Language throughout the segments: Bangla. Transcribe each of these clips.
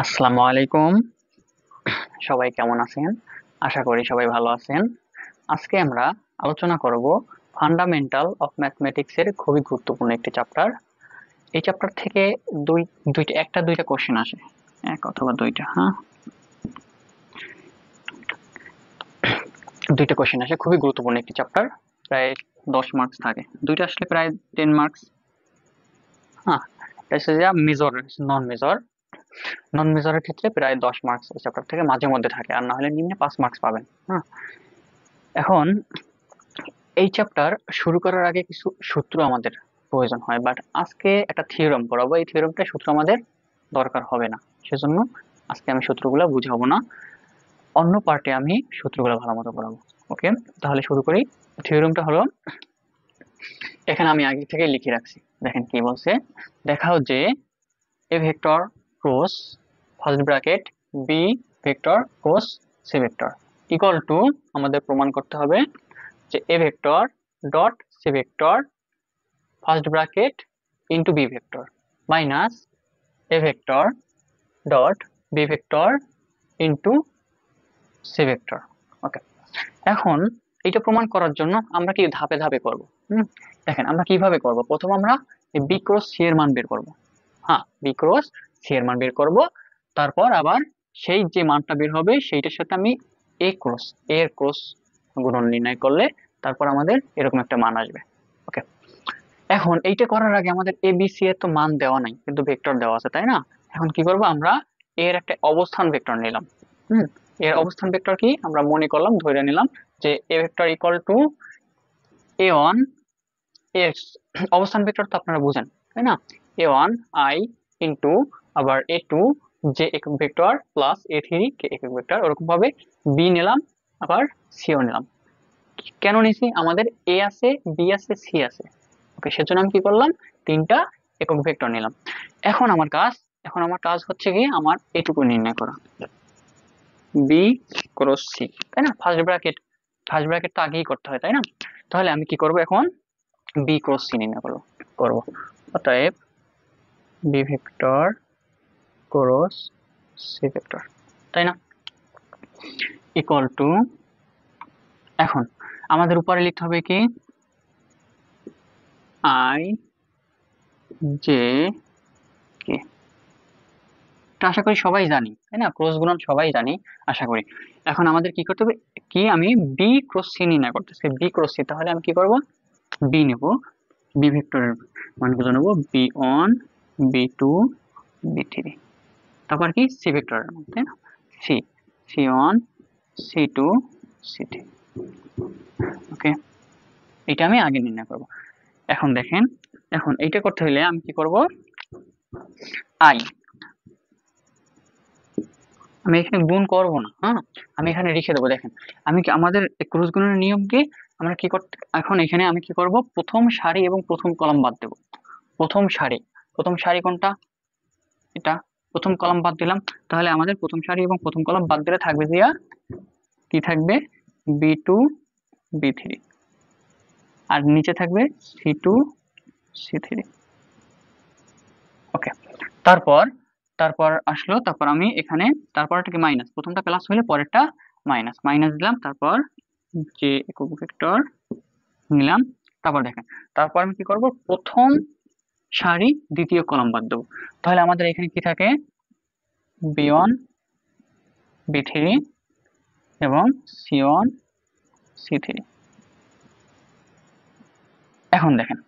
আসসালামু আলাইকুম। সবাই কেমন আছেন? আশা করি সবাই ভালো আছেন। আজকে আমরা আলোচনা করব ফান্ডামেন্টাল অফ ম্যাথমেটিক্স এর খুবই গুরুত্বপূর্ণ একটি চ্যাপ্টার। এই চ্যাপ্টার থেকে দুই দুইটা একটা দুইটা কোশ্চেন আসে, এক অথবা দুইটা, হ্যাঁ, দুইটা কোশ্চেন আসে। খুবই গুরুত্বপূর্ণ একটি চ্যাপ্টার, প্রায় 10 মার্কস থাকে। দুইটা আসলে প্রায় 10 মার্কস। হ্যাঁ, এটা হচ্ছে যে মেজর, নন মেজর। নন মেজরের ক্ষেত্রে প্রায় 10 মার্কস এই চ্যাপ্টার থেকে মাঝে মধ্যে থাকে, আর না হলে নিম্নে 5 মার্কস পাবেন। হ্যাঁ, এখন এই চ্যাপ্টার শুরু করার আগে কিছু সূত্র আমাদের প্রয়োজন হয়, বাট আজকে একটা থিওরেম পড়াবো। এই থিওরেমটা সূত্র আমাদের দরকার হবে না, সেজন্য আজকে আমি সূত্রগুলো বুঝাবো না। অন্য পার্টে আমি সূত্রগুলো ভালো মতো পড়াবো। ওকে, তাহলে শুরু করি। থিওরেমটা হলো, এখানে আমি আগে থেকে লিখে রাখছি। দেখেন কি বলছে, দেখাও যে A vector cross first bracket B vector cross C vector equal to, আমাদের প্রমাণ করতে হবে যে A vector dot C vector first bracket into B vector minus A vector dot B vector into C vector. Okay, এখন এটা প্রমাণ করার জন্য আমরা কি ধাপে ধাপে করব। দেখেন আমরা কিভাবে করব। প্রথম আমরা বি ক্রস সি এর মান বের করব। হ্যাঁ, বি ক্রস সি এর মান বের করব। তারপর আবার সেই যে মানটা বের হবে সেইটার সাথে আমি এর ক্রস গুণন নির্ণয় করলে তারপর আমাদের এরকম একটা মান আসবে। ওকে, এখন এইটা করার আগে আমাদের এ বি সি এর তো মান দেওয়া নাই, কিন্তু ভেক্টর দেওয়া আছে, তাই না? এখন কি করব, আমরা এর একটা অবস্থান ভেক্টর নিলাম। হুম, এর অবস্থান ভেক্টর কি আমরা মনে করলাম, ধরে নিলাম যে A vector equal two A one x. অবস্থান ভেক্টর তো আপনারা বুঝেন, তাই না? এ ওয়ান আই ইন্টু আবার এ টু যে একক ভেক্টর প্লাস এ থ্রি কে একক ভেক্টর, ওরকম ভাবে বি নিলাম, আবার সিও নিলাম। কেন নিছি, আমাদের এ আছে, বি আছে, সি আছে। ওকে, সেজন্য আমি কি করলাম, তিনটা একক ভেক্টর নিলাম। এখন আমার কাজ হচ্ছে কি, আমার এটুকু নির্ণয় করা, বি ক্রস সি, তাই না? ফার্স্ট ব্র্যাকেট তো আগেই করতে হয়, তাই না? তাহলে আমি কি করব, এখন বি ক্রস সি নির্ণয় করব। অতএব B vector cross C vector, তাই না, ইকুয়াল টু, এখন আমাদের উপরে লিখতে হবে কি, আই জে কে। আশা করি সবাই জানি, তাই না? ক্রস গুণন সবাই জানি আশা করি। এখন আমাদের কি করতে হবে, কি আমি বি ক্রস সি নির্ণয় করতেছি, বি ক্রস সি। তাহলে আমি কি করব, বি নেব, বি ভেক্টরের মানগুলো নেব, B one, B two, B three. তারপর কি সি ভেক্টরের মান, তাই না? C, C one, C two, C three. Okay, এটা আমি আগে নির্ণয় করব। এখন দেখেন, এখন এইটা করতে হলে আমি কি করব, আই, আমি এখানে গুণ করব না, হ্যাঁ, আমি এখানে লিখে দেবো। দেখেন আমি কি, আমাদের ক্রস গুণনের নিয়ম কি, আমরা কি করতে, এখন এখানে আমি কি করব, প্রথম সারি এবং প্রথম কলাম বাদ দেব। প্রথম সারি কোনটা, এটা, প্রথম কলাম বাদ দিলাম। তাহলে আমাদের প্রথম সারি এবং প্রথম কলাম বাদ দিলে থাকবে দিয়া, কি থাকবে, বি টু, বি থ্রি, আর নিচে থাকবে সি টু, সি থ্রি। ওকে, তারপর তারপর আসলো, তারপর আমি এখানে, তারপরটা কি মাইনাস, প্রথমটা প্লাস হলে পরেরটা মাইনাস, মাইনাস দিলাম। তারপর যে একক ভেক্টর নিলাম। তারপর দেখেন, তারপর আমি কি করব, প্রথম সারি দ্বিতীয় কলাম বাদ দেবো। তাহলে আমাদের এখানে কি থাকে, বি ওয়ান, বি থ্রি এবং সি ওয়ান, সি থ্রি। এখন দেখেন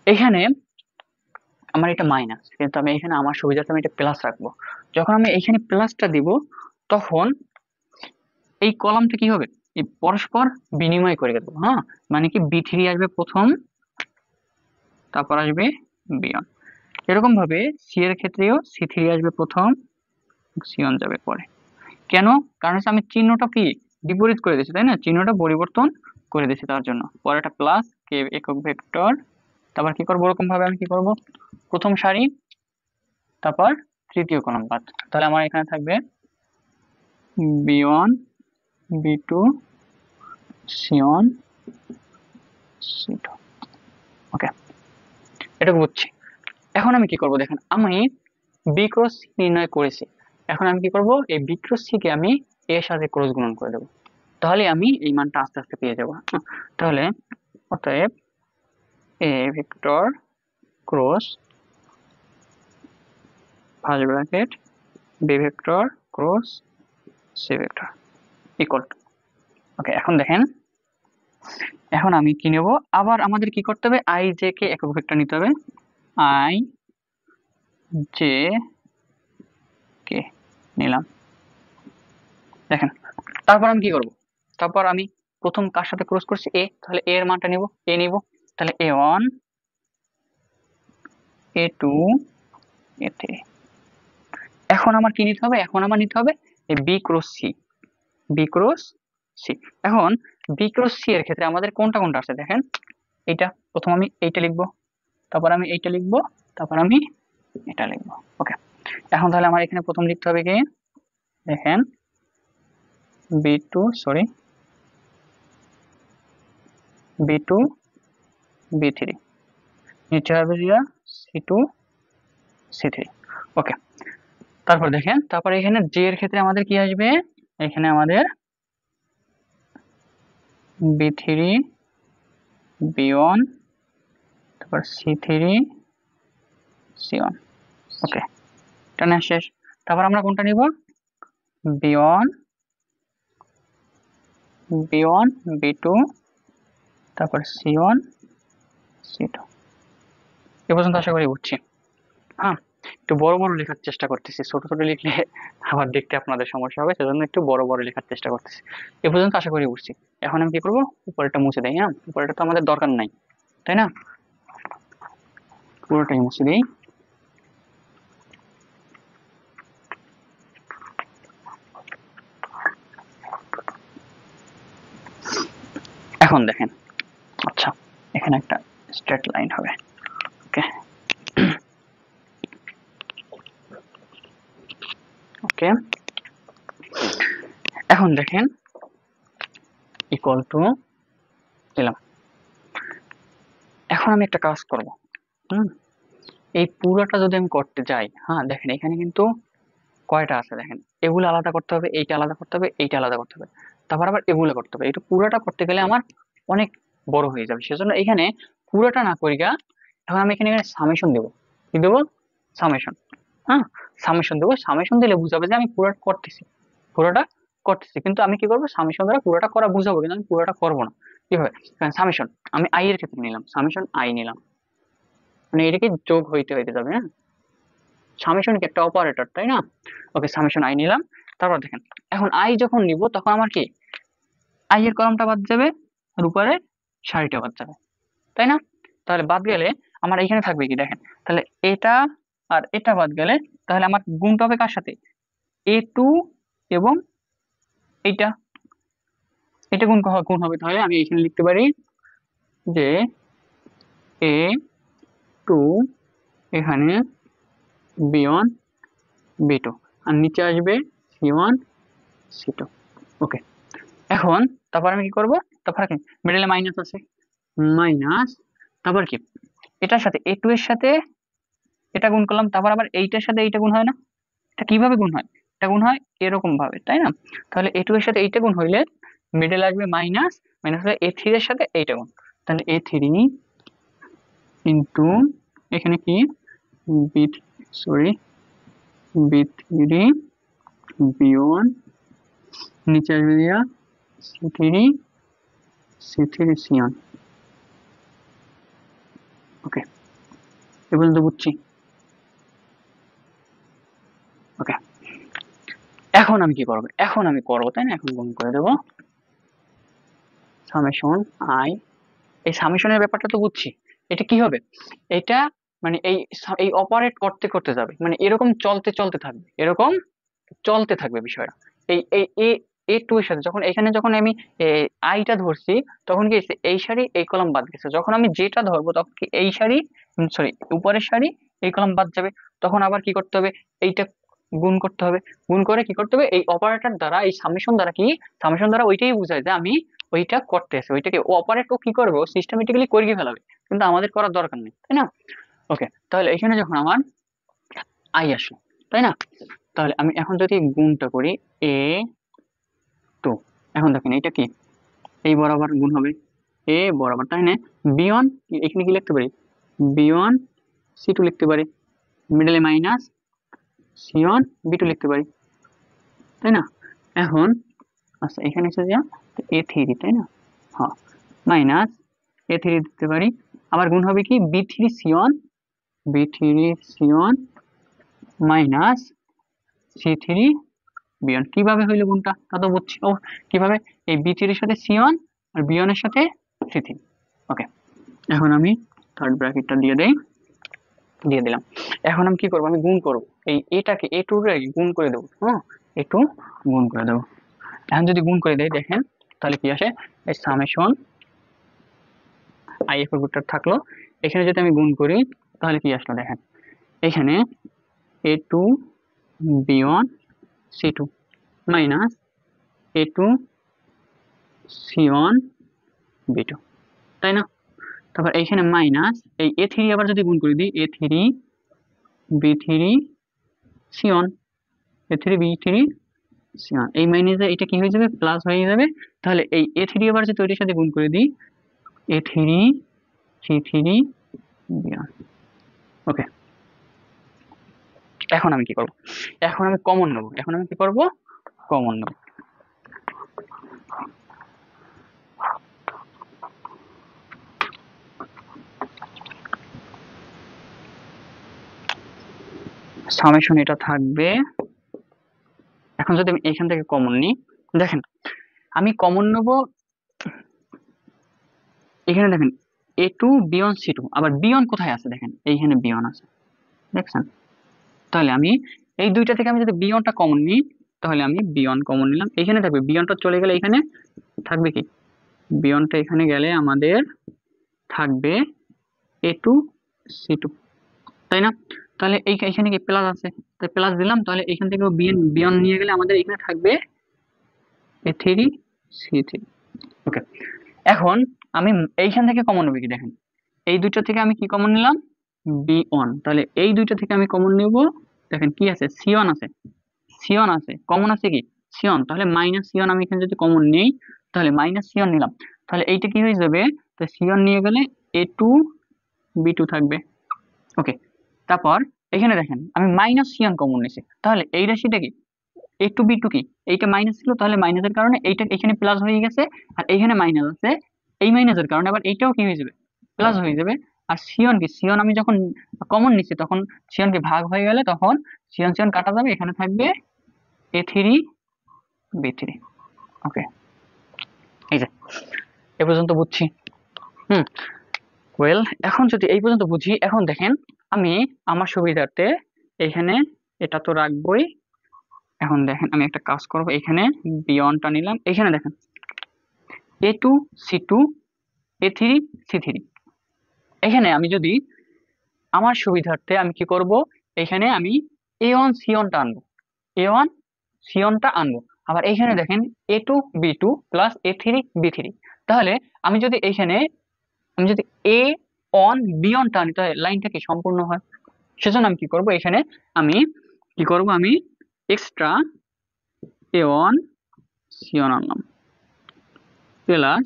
এখানে আমার এটা মাইনাস, কিন্তু আমি এখানে আমার সুবিধার্থে আমি এটা প্লাস রাখবো। যখন আমি এখানে প্লাসটা দিব, তখন এই কলামটা কি হবে, এই পরস্পর বিনিময় করে দেবো। হ্যাঁ, মানে কি বি থ্রি আসবে প্রথম, তারপর আসবে বি ওয়ান। এরকম ভাবে সি এর ক্ষেত্রেও সি থ্রি আসবে প্রথম, সি ওয়ান যাবে পরে। কেন, কারণ হচ্ছে আমি চিহ্নটা কি বিপরীত করে দিয়েছি, তাই না? চিহ্নটা পরিবর্তন করে দিয়েছি, তার জন্য পরে একটা প্লাস কে একক ভেক্টর। তারপর কি করবো, ওরকম ভাবে আমি কি করব, প্রথম সারি, তারপর তৃতীয় কলাম বাদ। তাহলে আমার এখানে থাকবে B one, B two, C one, C two. Okay, এটা বুঝছি। এখন আমি কি করব, দেখেন আমি বি ক্রস সি নির্ণয় করেছি। এখন আমি কি করব, এই বি ক্রস সি কে আমি এর সাথে ক্রস গুণন করে দেবো, তাহলে আমি এই মানটা আস্তে আস্তে পেয়ে যাব। তাহলে অতএব A vector cross first bracket B vector cross C vector equal to, okay. এখন দেখেন, এখন আমি কি নেব, আবার আমাদের কি করতে হবে, আই জে কে একক ভেক্টর নিতে হবে, আই জে কে নিলাম। দেখেন, তারপর আমি কি করব, তারপর আমি প্রথম কার সাথে ক্রস করছি, এ, তাহলে এ এর মানটা নিব, এ নিব, তাহলে a1 a2 a3। এখন আমার কি নিতে হবে, এখন আমার নিতে হবে এই B cross C, B cross C. এখন বি ক্রস সি এর ক্ষেত্রে আমাদের কোনটা কোনটা আছে দেখেন, এইটা প্রথম আমি এইটা লিখবো, তারপর আমি এইটা লিখবো, তারপর আমি এটা লিখবো, ওকে। এখন তাহলে আমার এখানে প্রথম লিখতে হবে কি, দেখেন b2 সরি b2 b3, নিচে হবে দিয়া c2 c3, ওকে। তারপর দেখেন, তারপর এখানে জে এর ক্ষেত্রে আমাদের কি আসবে, এখানে আমাদের b3 b1 তারপর c3 c1, ওকে। এটা না শেষ, তারপর আমরা কোনটা নিব, b1 b1 b2 তারপর c1 c2। এ পর্যন্ত আশা করি বুঝছি। হ্যাঁ, একটু বড় বড় লেখার চেষ্টা করতেছি, ছোট ছোট লিখলে আবার দেখতে আপনাদের সমস্যা হবে, সেজন্য একটু বড় বড় লেখার চেষ্টা করতেছি। এ পর্যন্ত আশা করি বুঝছি। এখন আমি কি করবো, উপরেটা মুছে দেই। হ্যাঁ, উপরেটা তো আমাদের দরকার নাই, তাই না, পুরোটাই মুছে দেই। এখন দেখেন, আচ্ছা এখানে একটা স্ট্রেট লাইন হবে, ওকে ওকে। এখন দেখেন ইকুয়াল টু দিলাম। এখন আমি একটা কাজ করব, এই পুরোটা যদি আমি করতে যাই, হ্যাঁ দেখেন এখানে কিন্তু কয়টা আছে দেখেন, এগুলো আলাদা করতে হবে, এইটা আলাদা করতে হবে, এইটা আলাদা করতে হবে, তারপর আবার এগুলো করতে হবে, এটা পুরোটা করতে গেলে আমার অনেক বড় হয়ে যাবে, সেজন্য এখানে পুরোটা না করি গা। এখন আমি এখানে সামেশন দেবো, কি দেবো, সামেশন। হ্যাঁ, সামেশন দেবো, সামেশন দিলে বুঝাবে যে আমি পুরোটা করতেছি, পুরোটা করতেছি, কিন্তু আমি কি করবো, সামেশন দ্বারা পুরোটা করা বুঝাবো, কিন্তু আমি পুরোটা করবো না। কিভাবে, সামেশন আমি আই এর ক্ষেত্রে নিলাম, সামেশন আই নিলাম, মানে এটাকে যোগ হইতে হইতে যাবে। হ্যাঁ, সামেশন কি একটা অপারেটর, তাই না, ওকে। সামেশন আই নিলাম, তারপর দেখেন, এখন আই যখন নিব তখন আমার কি, আই এর কলামটা বাদ যাবে আর উপরে সারিটা বাদ যাবে, তাই না। তাহলে বাদ গেলে আমার এইখানে থাকবে কি দেখেন, তাহলে এটা আর এটা বাদ গেলে তাহলে আমার গুণটা হবে কার সাথে, a2 এবং এইটা, এটা গুণ হবে, তাহলে আমি এখানে লিখতে পারি যে a2 এখানে b1 b2 আর নিচে আসবে c1 c2, ওকে। এখন তারপর আমি কি করব, তারপর কি মিডলে মাইনাস আছে, মাইনাস, তারপর কি এটার সাথে a2 এর সাথে এটা গুণ করলাম, তারপর আবার এইটার সাথে এইটা গুণ হয় না, এটা কিভাবে গুণ হয়, এটা গুণ হয় এরকম ভাবে, তাই না। তাহলে a2 এর সাথে এইটা গুণ হইলে মিডল আসবে মাইনাস, মাইনাস হলে a3 এর সাথে এইটা গুণ, তাহলে a3 ইনটু এখানে কি বি সরি b3 b1 নিচে আসবে দিয়া c3 c3 c1, ওকে। এ পর্যন্ত বুঝছি, ওকে। এখন আমি কি করবো, এখন আমি করবো, তাই না, এখন গুণ করে দেবো সামেশন আই। এই সামেশনের ব্যাপারটা তো বুঝছি, এটা কি হবে, এটা মানে এই এই অপারেট করতে করতে যাবে, মানে এরকম চলতে চলতে থাকবে, এরকম চলতে থাকবে বিষয়টা। এই এই এ এ টু এর সাথে যখন এখানে যখন আমি আইটা ধরছি তখন কি হয়েছে, এই সারি এই কলাম বাদ গেছে, যখন আমি যেটা ধরবো তখন কি এই সারি সরি উপরের সারি এই কলাম বাদ যাবে, তখন আবার কি করতে হবে, এইটা গুণ করতে হবে, গুণ করে কি করতে হবে, এই অপারেটর দ্বারা এই সামেশন দ্বারা কি, সামেশন দ্বারা ওইটাই বোঝায় যে আমি ওইটা করতে আছে, ওইটাকে ও অপারেট ও কি করবে, ও সিস্টেমেটিক্যালি করে ফেলাবে, কিন্তু আমাদের করার দরকার নেই, তাই না, ওকে। তাহলে এখানে যখন আমার আই আসলো, তাই না? তাহলে আমি এখন যদি গুণটা করি এ টু, এখন দেখেন এটা কি এই বরাবর গুণ হবে এ বরাবর, তাই না? বি1 এখানে কি লিখতে পারি, বি1 সি2 লিখতে পারি, মিডলে মাইনাস সি1 বি2 লিখতে পারি, তাই না? এখন আচ্ছা এখানে এসে যা এ3, তাই না? হ্যাঁ, মাইনাস এ3 দিতে পারি, আবার গুণ হবে কি বি3 সি1 মাইনাস সি3 বি1। কিভাবে হইলো গুণটা তা তো বুঝছি। ও কিভাবে, এই বি3 এর সাথে সি1 আর বি1 এর সাথে সি3। ওকে, এখন আমি থার্ড ব্র্যাকেটটা দিয়ে দিলাম। এখন আমি কি করব, আমি গুণ করব এই এটাকে এ2 রে গুণ করে দেব। হ্যাঁ, এ2 গুণ করে দেব। এখন যদি গুণ করে দেই দেখেন তাহলে কি আসে, এই সামেশন আই এফ রুটটা থাকলো, এখানে যদি আমি গুণ করি তাহলে কি আসলো দেখেন, এখানে a2 b1 c2 minus a2 c1 b2, তাই না? তারপর এইখানে মাইনাস এই a3 আবার যদি গুণ করে দিই a3 b3 c1 a3 b3 c1, এই মাইনাসে এটা কি হয়ে যাবে, প্লাস হয়ে যাবে। তাহলে এই a3 আবার যদি ওইটার সাথে গুণ করে দিই a3 c3 b1। ওকে, এখন আমি কি করব, এখন আমি কমন নেব, এখন আমি কি করব, কমন নেব। সামেশন এটা থাকবে। এখন যদি আমি এখান থেকে কমন নিই, দেখেন আমি কমন নেব, এখানে দেখেন a2 b1 c2, আবার b1 কোথায় আছে দেখেন এইখানে b1 আছে, দেখছেন? তাহলে আমি এই দুইটা থেকে আমি যদি b1টা কমন নিই তাহলে আমি b1 কমন নিলাম, এখানে থাকবে b1টা চলে গেলে এখানে থাকবে কি, b1টা এখানে গেলে আমাদের থাকবে a2 c2, তাই না? তাহলে এইখানে কি প্লাস আছে, তাই প্লাস দিলাম, তাহলে এখান থেকে b1 নিয়ে গেলে আমাদের এখানে থাকবে a3 c3। ওকে, এখন আমি এইখান থেকে কমন নেব কি, দেখেন এই দুইটা থেকে আমি কি কমন নিলাম b1, তাহলে এই দুইটা থেকে আমি কমন নেব, দেখেন কি আছে c1 আছে, c1 আছে, কমন আছে কি c1, তাহলে মাইনাস c1 আমি এখানে যদি কমন নেই তাহলে মাইনাস c1 নিলাম, তাহলে এইটা কি হয়ে যাবে, তো c1 নিয়ে গেলে a2 b2 থাকবে। ওকে, তারপর এখানে দেখেন আমি মাইনাস c1 কমন নিয়েছি, তাহলে এই রাশিটা কি a2 b2 কি, এইটা মাইনাস ছিল তাহলে মাইনাসের কারণে এইটা এখানে প্লাস হয়ে গেছে, আর এইখানে মাইনাস আছে, এই মাইনাসের কারণে আবার এইটাও কি হয়ে যাবে, প্লাস হয়ে যাবে। আর সিয়ন কি, সিয়ন আমি যখন কমন নিচ্ছি তখন সিয়ন কি ভাগ হয়ে গেলে তখন সিয়ন সিয়ন কাটা যাবে, এখানে থাকবে a3 b3। ওকে, এই যে এ পর্যন্ত বুঝছি। ওয়েল, এখন যদি এই পর্যন্ত বুঝি, এখন দেখেন আমি আমার সুবিধার্থে এখানে এটা তো রাখবই। এখন দেখেন আমি একটা কাজ করব, এখানে b1টা নিলাম, এখানে দেখেন a2 c2 a3 c3, এখানে আমি যদি আমার সুবিধার্থে আমি কি করব, এখানে আমি a1 c1টা আনবো, a1 c1টা আনবো, আবার এইখানে দেখেন a2 b2 plus a3 b3। তাহলে আমি যদি এইখানে আমি যদি a1 b1টা আনি তাহলে লাইনটা কি সম্পূর্ণ হয়, সেজন্য আমি কি করব, এখানে আমি কি করব, আমি এক্সট্রা a1 c1 আনলাম plus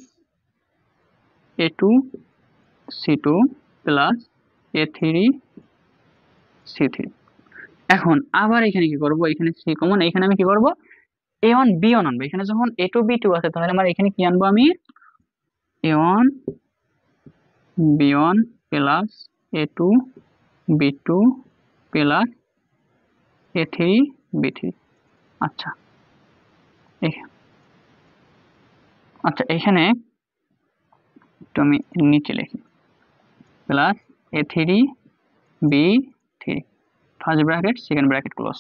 a2 c2 plus a3 c3। এখন আবার এখানে কি করব, এখানে c কমন, এখানে আমি কি করব a1 b1 আনবো, এখানে যখন a2 b2 আছে তাহলে আমার এখানে কি আনবো, আমি a1 b1 plus a2 b2 plus a3 b3। আচ্ছা, আচ্ছা এখানে একটু আমি নিচে লিখি plus a3 b3, first bracket second bracket close,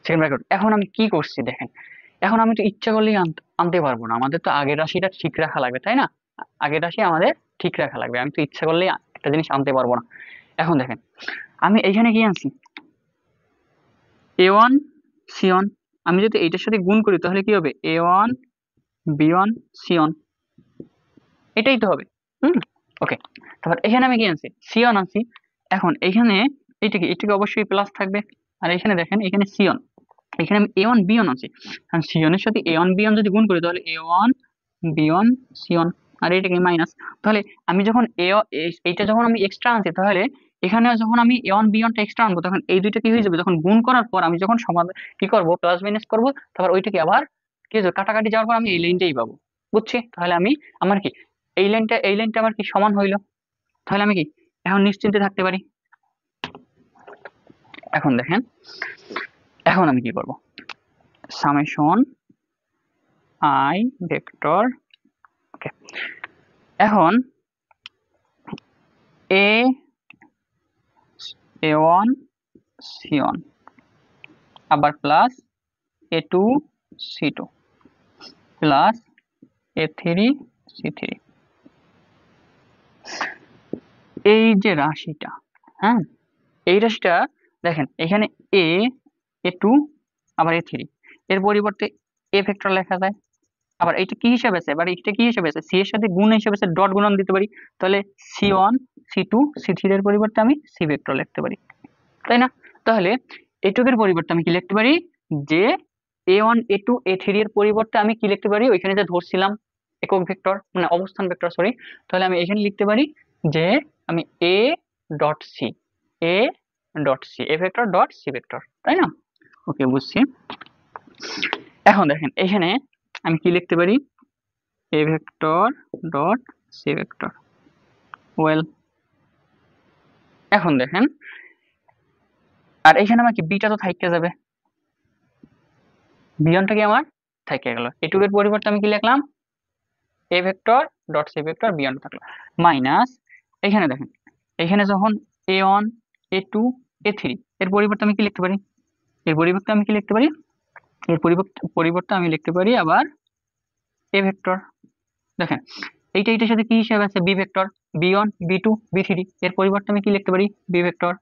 second bracket. এখন আমি কি করছি দেখেন, এখন আমি তো ইচ্ছা করলেই আনতে পারবো না, আমাদের তো আগের রাশিটা ঠিক রাখা লাগবে, তাই না? আগের রাশি আমাদের ঠিক রাখা লাগবে, আমি তো ইচ্ছা করলেই একটা জিনিস আনতে পারবো না। এখন দেখেন আমি এইখানে কি আনছি a1 c1, আমি যদি এইটার সাথে গুণ করি তাহলে কি হবে a1 b1 c1, এটাই তো হবে। ওকে, তারপর এখানে আমি কি আনছি c1 আনছি। এখন এখানে এইটাকে অবশ্যই প্লাস থাকবে। আর এখানে দেখেন এখানে সিওন, এখানে আমি A1 B1 আছে, কারণ সিওনের সাথে A1 B1 যদি গুণ করি তাহলে A1 B1 সিওন, আর এটাকে মাইনাস। তাহলে আমি যখন এইটা যখন আমি এক্সট্রা আনছি, তাহলে এখানে যখন আমি A1 B1 টা এক্সট্রা আনবো তখন এই দুইটা কি হয়ে যাবে, যখন গুণ করার পর আমি যখন সমাধান কি করব, প্লাস মাইনাস করব, তারপর ওইটাকে আবার কি হয়ে যাবে, কাটাকাটি যাওয়ার পর আমি এই লাইনটাই পাবো। বুঝছি? তাহলে আমি আমার কি এই লাইনটা আমার কি সমান হইলো, তাহলে আমি কি এখন নিশ্চিন্তে থাকতে পারি। এখন দেখেন, এখন আমি কি করব, সামেশন আই ভেক্টর, ওকে, এখন A1 C1 আবার plus A2 C2 plus A3 C3, এই যে রাশিটা, হ্যাঁ, এই রাশিটা দেখেন এখানে A2 আবার A3, এর পরিবর্তে A ভেক্টর লেখা যায়। আবার এইটা কি হিসাবে আছে, এবার এটা কি হিসাবে আছে, সি এর সাথে গুণ হিসাবে আছে, ডট গুণন দিতে পারি, তাহলে C1 C2 C3 এর পরিবর্তে আমি সি ভেক্টর লিখতে পারি, তাই না? তাহলে এটুকের পরিবর্তে আমি কি লিখতে পারি, যে A1 A2 A3 এর পরিবর্তে আমি কি লিখতে পারি, ওইখানে যে ধরছিলাম একক ভেক্টর মানে অবস্থান ভেক্টর, সরি, তাহলে আমি এখানে লিখতে পারি যে আমি A dot C, A dot C, A vector dot C vector, তাই না? ওকে, বুঝছি। এখন দেখেন এখানে আমি কি লিখতে পারি, A vector dot C vector, well. এখন দেখেন, আর এখানে আমার কি বিটা তো থাইকে যাবে, বিয়নটা কি আমার থাইকে গেল, এটুকের পরিবর্তে আমি কি লিখলাম, A vector dot C vector B one থাকলো, মাইনাস এখানে দেখেন, এখানে যখন A1 A2 A3 এর পরিবর্তে আমি কি লিখতে পারি, এর পরিবর্তে আমি কি লিখতে পারি, এর পরিবর্তে আমি লিখতে পারি আবার A ভেক্টর। দেখেন এইটার সাথে কি হিসাবে আছে, B vector, B1 B2 B3, এর পরিবর্তে আমি কি লিখতে পারি, বি ভেক্টর,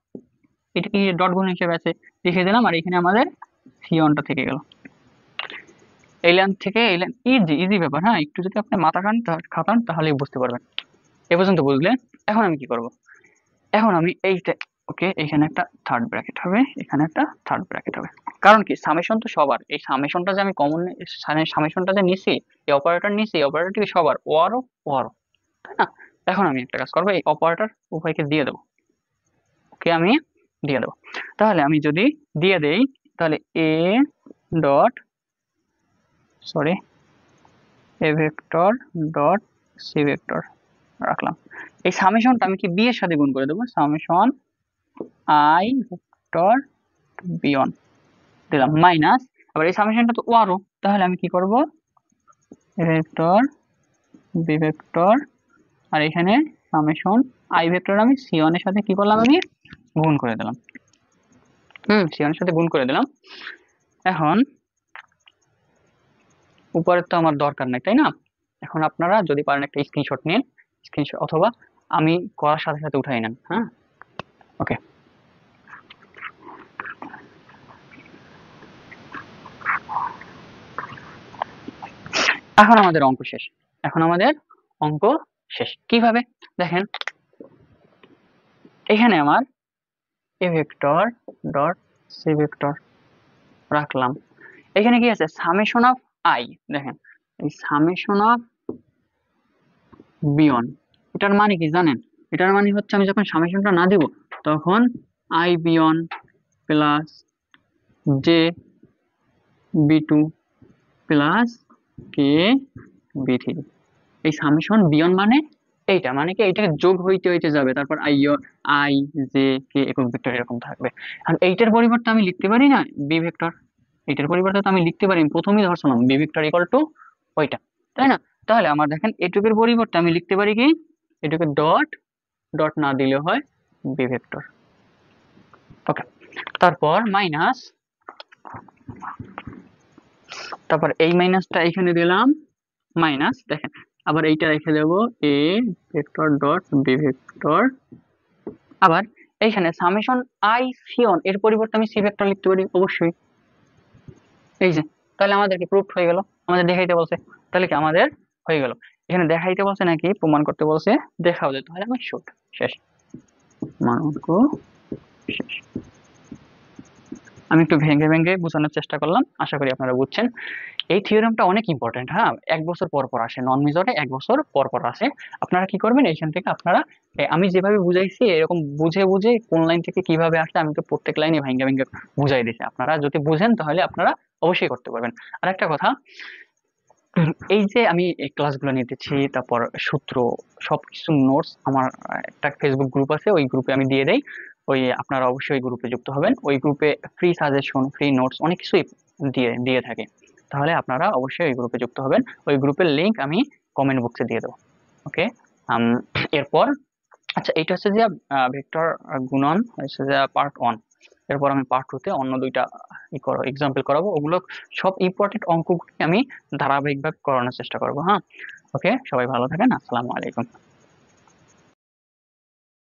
এটা কি ডট গুণ হিসেবে আছে, লিখে দিলাম, আর এখানে আমাদের সিওনটা থেকে গেল। এই লাইন থেকে এই লাইন, ইজি ইজি ব্যাপার, হ্যাঁ, একটু যদি আপনি মাথা খাটান তাহলেই বুঝতে পারবেন। এ পর্যন্ত বুঝলে? এখন আমি কি করব, এখন আমি এইটা, ওকে, এখানে একটা থার্ড ব্র্যাকেট হবে, এখানে একটা থার্ড ব্র্যাকেট হবে, কারণ কি সামেশন তো সবার, এই সামেশনটা যে আমি কমন সামেশনটা যে নিছি, এই অপারেটর নিছি, এই অপারেটরটি সবার, ওয়ারও ওয়ারও, তাই না? এখন আমি একটা কাজ করবো, এই অপারেটর উভয়কে দিয়ে দেবো, ওকে, আমি দিয়ে দেবো। তাহলে আমি যদি দিয়ে দেই, তাহলে A dot sorry A vector dot C vector রাখলাম। এই সামেশনটা আমি কি বি এর সাথে গুণ করে দেবো, সামেশন আই ভেক্টর বিয়ন দিলাম, মাইনাস, আবার এই সামেশনটা তো ওয়ারও, তাহলে আমি কি করব, এ ভেক্টর বি ভেক্টর, আর এখানে সামেশন আই ভেক্টর আমি সিওন এর সাথে কি করলাম, আমি গুণ করে দিলাম, সিওন এর সাথে গুণ করে দিলাম। এখন উপরের তো আমার দরকার নাই, তাই না? এখন আপনারা যদি পারেন একটা স্ক্রিনশট নিন, স্ক্রিনশট অথবা আমি করার সাথে সাথে উঠাই নেন, হ্যাঁ, ওকে। এখন আমাদের অঙ্ক শেষ, এখন আমাদের অঙ্ক শেষ। কিভাবে দেখেন, এখানে আমার A vector dot C vector রাখলাম, এখানে কি আছে, সামেশন অফ আই, দেখেন এই সামেশন অফ বিয়ন, এটার মানে কি জানেন, এটার মানে হচ্ছে আমি যখন সামেশনটা না দেব তখন I B one plus J B two plus K B three, এই সামেশন বিয়ন মানে এইটা, মানে কি এইটাকে যোগ হইতে হইতে যাবে, তারপর আই জে কে একক ভেক্টর এরকম থাকবে। আর এইটার পরিবর্তে আমি লিখতে পারি না বি ভেক্টর, এইটার পরিবর্তে তো আমি লিখতে পারি, প্রথমেই ধরছিলাম বি ভেক্টর ইকুয়াল টু ওইটা, তাই না? তাহলে আমার দেখেন এটুকের পরিবর্তে আমি লিখতে পারি কি, এটুকে ডট ডট না দিলে হয় বি ভেক্টর, ওকে, তারপর মাইনাস, তারপর এই মাইনাসটা এখানে দিলাম, মাইনাস, দেখেন আবার এইটা রেখে দেবো A vector dot B vector, আবার এইখানে সামেশন আই সিওন এর পরিবর্তে আমি সি ভেক্টর লিখতে পারি অবশ্যই, এই যে, তাহলে আমাদের কি প্রুফ হয়ে গেল, আমাদের দেখাইতে বলছে, তাহলে কি আমাদের হয়ে গেল, এখানে দেখাইতে বলছে নাকি প্রমাণ করতে বলছে, দেখাও যায়, তাহলে আমার শুট শেষ, আমার অঙ্ক আমি একটু ভেঙে ভেঙে বোঝানোর চেষ্টা করলাম, আশা করি আপনারা বুঝছেন। এই থিওরেমটা অনেক ইম্পর্টেন্ট, হ্যাঁ, 1 বছর পর পর আসে, নন মেজরে 1 বছর পর পর আসে। আপনারা কি করবেন, এইখান থেকে আপনারা আমি যেভাবে বুঝাইছি এরকম বুঝে বুঝে কোন লাইন থেকে কিভাবে আসলে আমি তো প্রত্যেক লাইনে ভেঙে ভেঙে বুঝাই দিছি, আপনারা যদি বুঝেন তাহলে আপনারা অবশ্যই করতে পারবেন। আর একটা কথা, এই যে আমি এই ক্লাসগুলো নিতেছি, তারপর সূত্র, সবকিছু নোটস আমার একটা ফেসবুক গ্রুপ আছে, ওই গ্রুপে আমি দিয়ে দেই। ওই আপনারা অবশ্যই ওই গ্রুপে যুক্ত হবেন, ওই গ্রুপে ফ্রি সাজেশন, ফ্রি নোটস অনেক কিছুই দিয়ে দিয়ে থাকে। তাহলে আপনারা অবশ্যই ওই গ্রুপে যুক্ত হবেন, ওই গ্রুপের লিংক আমি কমেন্ট বক্সে দিয়ে দেবো। ওকে। এরপর, আচ্ছা, এটা হচ্ছে যে ভেক্টর গুণন হচ্ছে যে পার্ট 1। এরপর আমি পার্ট 2-তে অন্য দুইটা এক্সাম্পল করাবো, ওগুলো সব ইম্পর্টেন্ট অঙ্কগুলি আমি ধারাবাহিকভাবে করানোর চেষ্টা করবো। হ্যাঁ, ওকে, সবাই ভালো থাকেন, আসসালামু আলাইকুম।